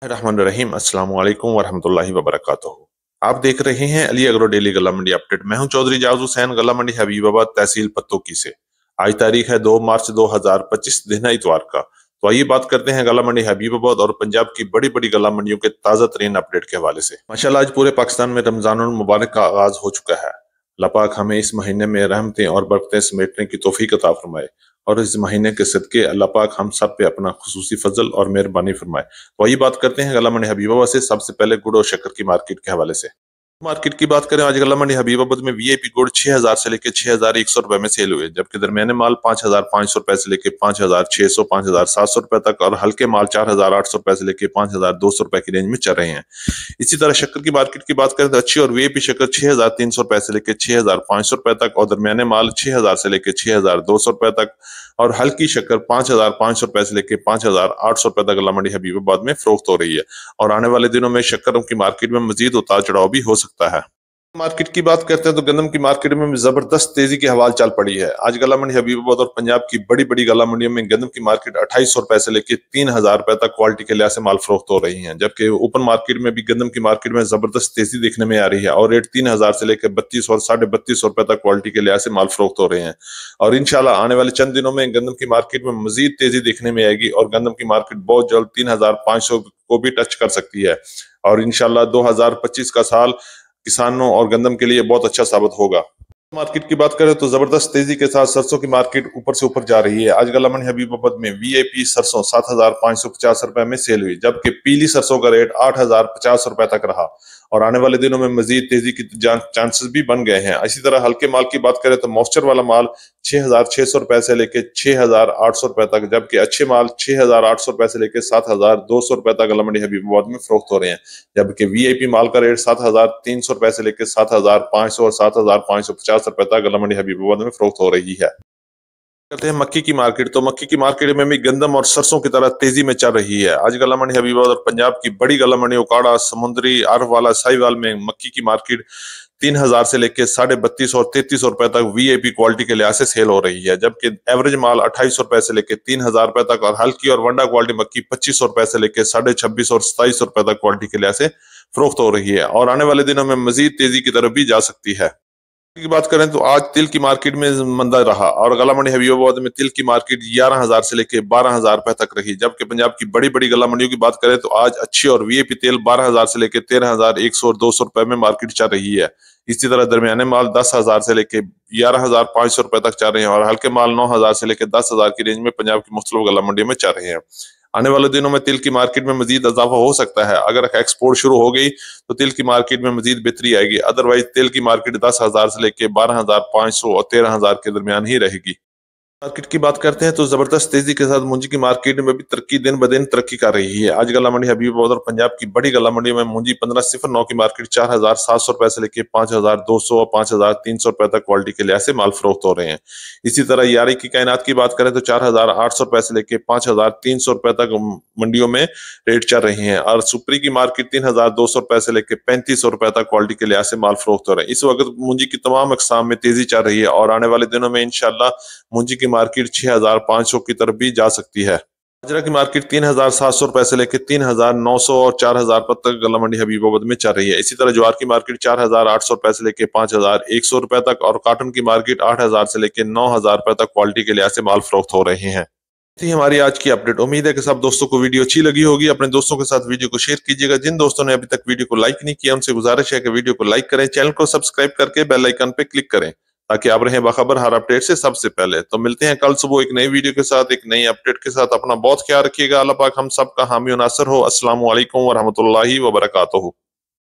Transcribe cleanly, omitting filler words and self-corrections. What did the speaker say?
रहमान रहीम अस्सलाम वालेकुम वरहमतुल्लाहि वबरकातुहू। आप देख रहे हैं अली एग्रो डेली गला मंडी अपडेट। मैं हूं चौधरी जावेद हुसैन, गला मंडी हबीबाबाद, तहसील पत्तोकी से। आज तारीख है 2 मार्च 2025, दिन है इतवार का। तो आइए बात करते हैं गला मंडी हबीबाबाद और पंजाब की बड़ी बड़ी गला मंडियों के ताजा तरीन अपडेट के हवाले से। माशाल्लाह आज पूरे पाकिस्तान में रमजानुल मुबारक का आगाज हो चुका है। अल्लाह पाक हमें इस महीने में रहमतें और बरकतें समेटने की तौफीक अता फरमाए और इस महीने के सदके अल्लाह पाक हम सब पे अपना खुसूसी फजल और मेहरबानी फरमाए। तो आइए बात करते हैं गला मंडी हबीबाबाद से। सबसे पहले गुड़ और शक्कर की मार्केट के हवाले से। मार्केट की बात करें, आज गला मंडी हबीबाबाद में वीआईपी गुड़ 6000 से लेकर 6100 रुपए में सेल हुए, जबकि दरमियाने माल 5500 रुपए से लेकर 5600 5700 रुपए तक और हल्के माल 4800 रुपए से लेकर 5200 रुपए की रेंज में चल रहे हैं। इसी तरह शक्कर की मार्केट की बात करें तो अच्छी और वीआईपी शक्कर 6300 रुपए से लेकर 6500 रुपए तक और दरमियाने माल 6000 से लेकर 6200 रुपए तक और हल्की शक्कर 5500 रुपए से लेकर 5800 रुपए तक गला मंडी हबीबाबाद में फरोख्त हो रही है। और आने वाले दिनों में शक्करों की मार्केट में मजीद उतार चढ़ाव भी हो सकता है। मार्केट की बात करते हैं तो गंदम की मार्केट में जबरदस्त तेजी की हवाल चल पड़ी है। आज गला मंडी हबीबाबाद और पंजाब की बड़ी बड़ी गला मंडियों में गंदम की मार्केट 2800 रुपए से लेकर 3000 रुपए तक क्वालिटी के लिहाज से माल फरोख्त हो रही है, जबकि ओपन मार्केट में भी गंदम की मार्केट में जबरदस्त तेजी देखने में आ रही है और रेट 3000 से लेकर 32 और 3250 रुपए तक क्वालिटी के लिहाज से माल फरोख्त हो रहे हैं। और इंशाल्लाह आने वाले चंद दिनों में गंदम की मार्केट में मजीद तेजी देखने में आएगी और गंदम की मार्केट बहुत जल्द 3500 को भी टच कर सकती है। और इंशाल्लाह 2025 का साल किसानों और गंदम के लिए बहुत अच्छा साबित होगा। मार्केट की बात करें तो जबरदस्त तेजी के साथ सरसों की मार्केट ऊपर से ऊपर जा रही है। आज गला मंडी हबीबाबाद में वीआईपी सरसों 7550 रुपए में सेल हुई, जबकि पीली सरसों का रेट 8050 रुपए तक रहा और आने वाले दिनों में मजीद तेजी की चांसेस भी बन गए हैं। इसी तरह हल्के माल की बात करें तो मॉइस्चर वाला माल 6600 रुपए से लेकर 6800 रुपए तक, जबकि अच्छे माल 6800 रुपए से लेकर 7200 रुपए तक गला मंडी हबीबाबाद में फरोख्त हो रहे हैं, जबकि वीआईपी माल का रेट 7300 रुपए से लेकर 7500 और 7550 रुपए तक गला मंडी हबीबाबाद में फरोख्त हो रही है। करते हैं मक्की की मार्केट। तो मक्की की मार्केट में भी गंदम और सरसों की तरह तेजी में चल रही है। आज गला मंडी हबीबाबाद और पंजाब की बड़ी गला मंडी उकाड़ा, समुद्री, आरवाला, साहिवाल में मक्की की मार्केट 3000 से लेकर 3250 और 3300 रुपए तक वीआईपी क्वालिटी के लिहाज से सेल हो रही है, जबकि एवरेज माल 2800 रुपए से लेकर 3000 रुपए तक और हल्की और वंडा क्वालिटी मक्की 2500 रुपए से लेकर 2650 और 2700 रुपए तक क्वालिटी के लिहाज से फरोख्त हो रही है और आने वाले दिनों में मजीद तेजी की तरफ भी जा सकती है। की बात करें तो आज तिल की मार्केट में मंदा रहा और गला मंडी हबीबाबाद में तिल की मार्केट 11000 से लेकर 12000 रुपए तक रही, जबकि पंजाब की बड़ी बड़ी गला मंडियों की बात करें तो आज अच्छी और वीआईपी तेल 12000 से लेकर 13100 और 200 रुपए में मार्केट चल रही है। इसी तरह दरमियाने माल 10000 से लेकर 11500 रुपए तक चल रहे हैं और हल्के माल 9000 से लेकर 10000 की रेंज में पंजाब की मुख्तलिफ गला मंडियों में चल रहे हैं। आने वाले दिनों में तिल की मार्केट में मजीद इजाफा हो सकता है। अगर एक्सपोर्ट शुरू हो गई तो तिल की मार्केट में मजीद बेहतरी आएगी, अदरवाइज तिल की मार्केट 10000 से लेकर 12500 और 13000 के दरमियान ही रहेगी। मार्केट की बात करते हैं तो जबरदस्त तेजी के साथ मूंजी की मार्केट में भी तरक्की दिन ब दिन तरक्की कर रही है। आज गला मंडी हबीबाबाद और पंजाब की बड़ी गला मंडी में मूंजी 1509 की मार्केट 4700 रुपए से लेकर 5200 और 5300 रुपए तक क्वालिटी के लिहाज से माल फरोख्त हो रहे हैं। इसी तरह यारी की कायनात की बात करें तो 4800 रुपए से लेकर 5300 रुपए तक मंडियों में रेट चल रही है और सुपरी की मार्केट 3200 रुपए से लेकर 3500 रुपए तक क्वालिटी के लिहाज से माल फरोख्त हो रहे हैं। इस वक्त मूंजी की तमाम अकसाम में तेजी चल रही है और आने वाले दिनों में इंशाल्लाह मूंजी की मार्केट 6500 की तरफ भी जा सकती है। बाजरा की मार्केट 3700 रुपए से लेकर 3900 और 4000 तक गला मंडी हबीबाबाद में चल रही है। इसी तरह ज्वार की मार्केट 4800 रुपए से लेकर 5100 रुपए तक और कॉटन की मार्केट 8000 से लेकर 9000 रुपए तक क्वालिटी के लिहाज से माल फरोख्त हो रहे हैं। थी हमारी आज की अपडेट। उम्मीद है कि सब दोस्तों को वीडियो अच्छी लगी होगी। अपने दोस्तों के साथ वीडियो को शेयर कीजिएगा। जिन दोस्तों ने अभी तक वीडियो को लाइक नहीं किया उनसे गुजारिश है कि वीडियो को लाइक करें, चैनल को सब्सक्राइब करके बेल आइकन पे क्लिक करें ताकि आप रहें बाखबर हर अपडेट से सबसे पहले। तो मिलते हैं कल सुबह एक नई वीडियो के साथ, एक नई अपडेट के साथ। अपना बहुत ख्याल रखिएगा। अल्लाह पाक हम सब का हामी और नासर हो। अस्सलाम वालेकुम वरहमतुल्लाहि वबरकातुहू।